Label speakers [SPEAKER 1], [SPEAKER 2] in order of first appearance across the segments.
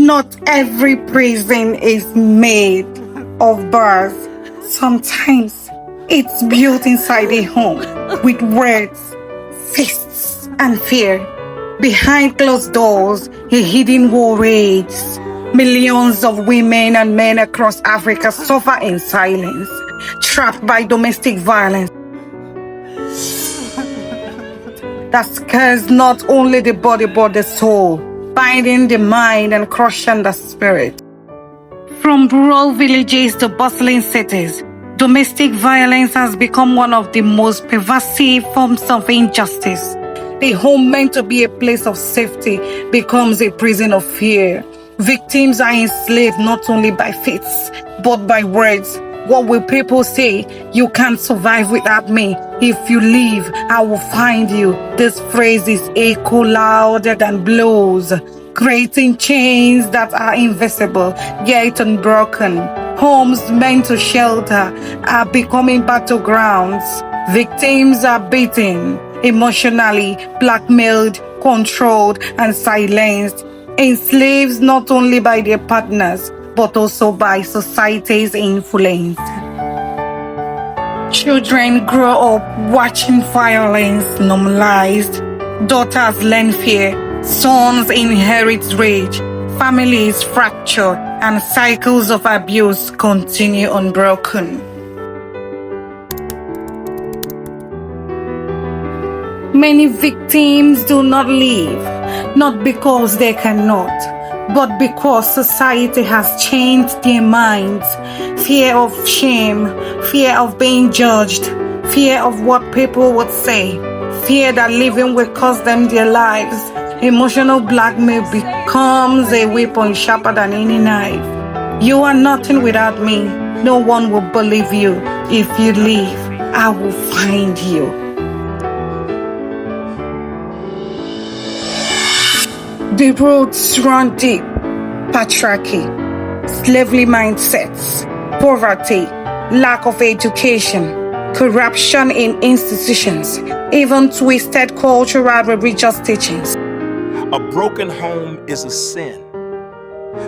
[SPEAKER 1] Not every prison is made of bars. Sometimes it's built inside a home with words, fists, and fear. Behind closed doors, a hidden war rages. Millions of women and men across Africa suffer in silence, trapped by domestic violence that scares not only the body but the soul, binding the mind and crushing the spirit. From rural villages to bustling cities, domestic violence has become one of the most pervasive forms of injustice. The home meant to be a place of safety becomes a prison of fear. Victims are enslaved not only by faiths, but by words. What will people say? You can't survive without me. If you leave, I will find you. This phrase is echo louder than blows, creating chains that are invisible, yet unbroken. Homes meant to shelter are becoming battlegrounds. Victims are beaten, emotionally blackmailed, controlled, and silenced. Enslaved not only by their partners, but also by society's influence. Children grow up watching violence normalized. Daughters learn fear. Sons inherit rage. Families fracture, and cycles of abuse continue unbroken. Many victims do not leave, not because they cannot, but because society has changed their minds. Fear of shame, fear of being judged, fear of what people would say, fear that living will cost them their lives. Emotional blackmail becomes a weapon sharper than any knife. You are nothing without me. No one will believe you. If you leave, I will find you. The roads run deep. Patriarchy, slavery mindsets, poverty, lack of education, corruption in institutions, even twisted cultural and religious teachings.
[SPEAKER 2] A broken home is a sin.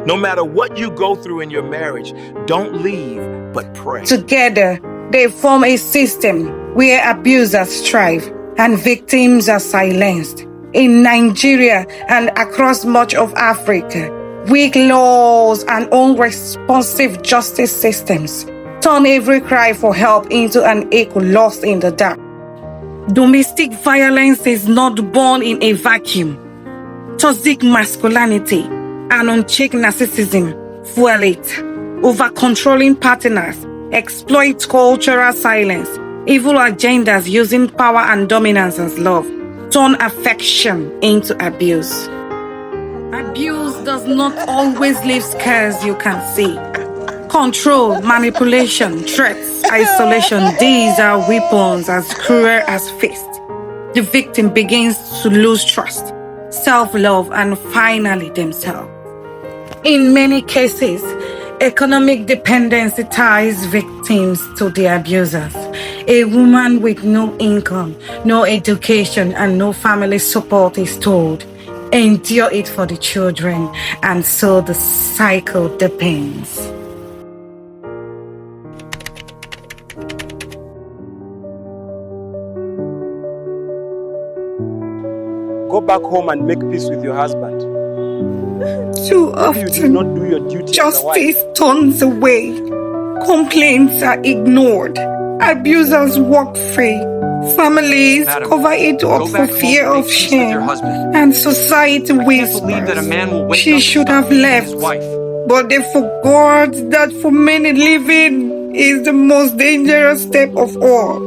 [SPEAKER 2] No matter what you go through in your marriage, don't leave, but pray.
[SPEAKER 1] Together, they form a system where abusers thrive and victims are silenced. In Nigeria and across much of Africa, weak laws and unresponsive justice systems turn every cry for help into an echo lost in the dark. Domestic violence is not born in a vacuum. Toxic masculinity and unchecked narcissism fuel it. Over-controlling partners exploit cultural silence. Evil agendas using power and dominance as love turn affection into abuse. Abuse does not always leave scars you can see. Control, manipulation, threats, isolation, these are weapons as cruel as fists. The victim begins to lose trust, self-love, and finally themselves. In many cases, economic dependency ties victims to the abusers. A woman with no income, no education, and no family support is told, endure it for the children, and so the cycle deepens.
[SPEAKER 3] Go back home and make peace with your husband.
[SPEAKER 1] Too
[SPEAKER 3] Maybe you did not
[SPEAKER 1] often,
[SPEAKER 3] do your duty
[SPEAKER 1] justice turns away. Complaints are ignored. Abusers walk free. Families
[SPEAKER 4] Madam,
[SPEAKER 1] cover it up
[SPEAKER 4] go
[SPEAKER 1] for
[SPEAKER 4] back home
[SPEAKER 1] fear
[SPEAKER 4] and
[SPEAKER 1] of
[SPEAKER 4] make peace with
[SPEAKER 1] shame.
[SPEAKER 4] your husband.
[SPEAKER 1] And society
[SPEAKER 4] I can't believe that a
[SPEAKER 1] whispers
[SPEAKER 4] man will wake
[SPEAKER 1] she
[SPEAKER 4] up
[SPEAKER 1] should
[SPEAKER 4] and
[SPEAKER 1] have
[SPEAKER 4] stop beating
[SPEAKER 1] left.
[SPEAKER 4] his wife.
[SPEAKER 1] But they forgot that for many, living is the most dangerous step of all.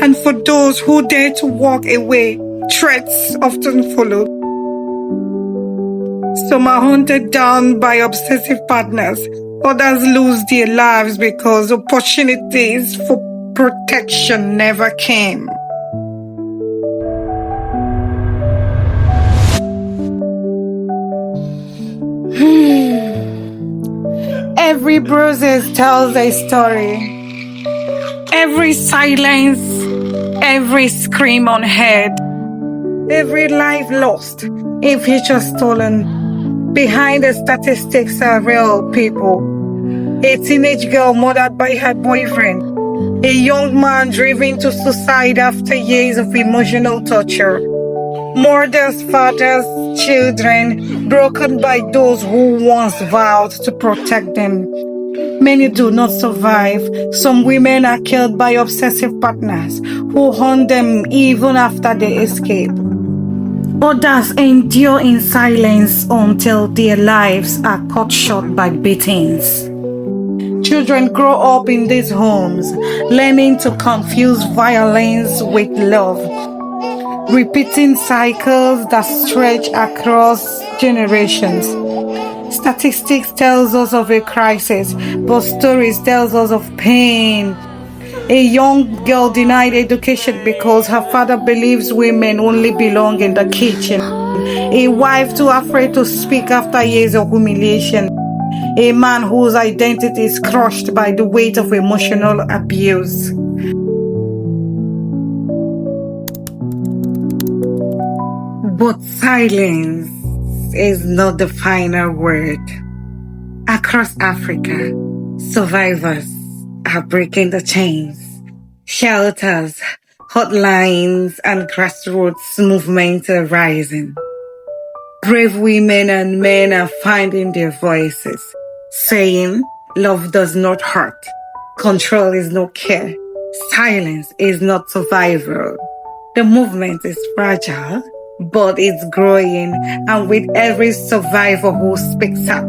[SPEAKER 1] And for those who dare to walk away, threats often follow. Some are hunted down by obsessive partners. Others lose their lives because opportunities for protection never came. Every bruise tells a story. Every silence, every scream unheard, every life lost, a future stolen. Behind the statistics are real people. A teenage girl murdered by her boyfriend. A young man driven to suicide after years of emotional torture. Mothers, fathers, children broken by those who once vowed to protect them. Many do not survive. Some women are killed by obsessive partners who haunt them even after they escape. Others endure in silence until their lives are cut short by beatings. Children grow up in these homes, learning to confuse violence with love, repeating cycles that stretch across generations. Statistics tells us of a crisis, but stories tells us of pain. A young girl denied education because her father believes women only belong in the kitchen. A wife too afraid to speak after years of humiliation. A man whose identity is crushed by the weight of emotional abuse. But silence is not the final word. Across Africa, survivors are breaking the chains. Shelters, hotlines, and grassroots movements are rising. Brave women and men are finding their voices, saying, love does not hurt, control is no care, silence is not survival. The movement is fragile, but it's growing, and with every survivor who speaks out,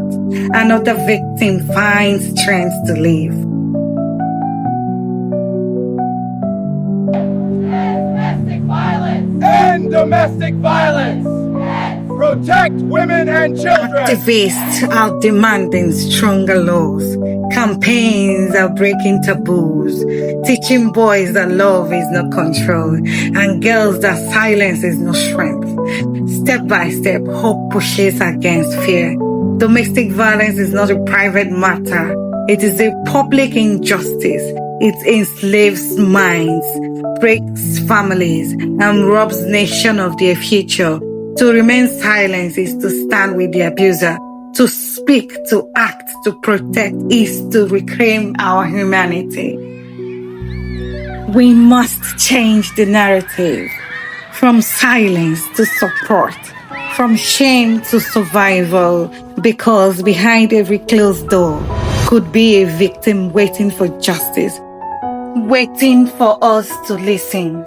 [SPEAKER 1] another victim finds strength to live.
[SPEAKER 3] Domestic violence! End domestic violence! Protect women and children!
[SPEAKER 1] Activists are demanding stronger laws. Campaigns are breaking taboos, teaching boys that love is not control, and girls that silence is no strength. Step by step, hope pushes against fear. Domestic violence is not a private matter. It is a public injustice. It enslaves minds, breaks families, and robs nations of their future. To remain silent is to stand with the abuser. To speak, to act, to protect is to reclaim our humanity. We must change the narrative from silence to support, from shame to survival, because behind every closed door could be a victim waiting for justice, waiting for us to listen.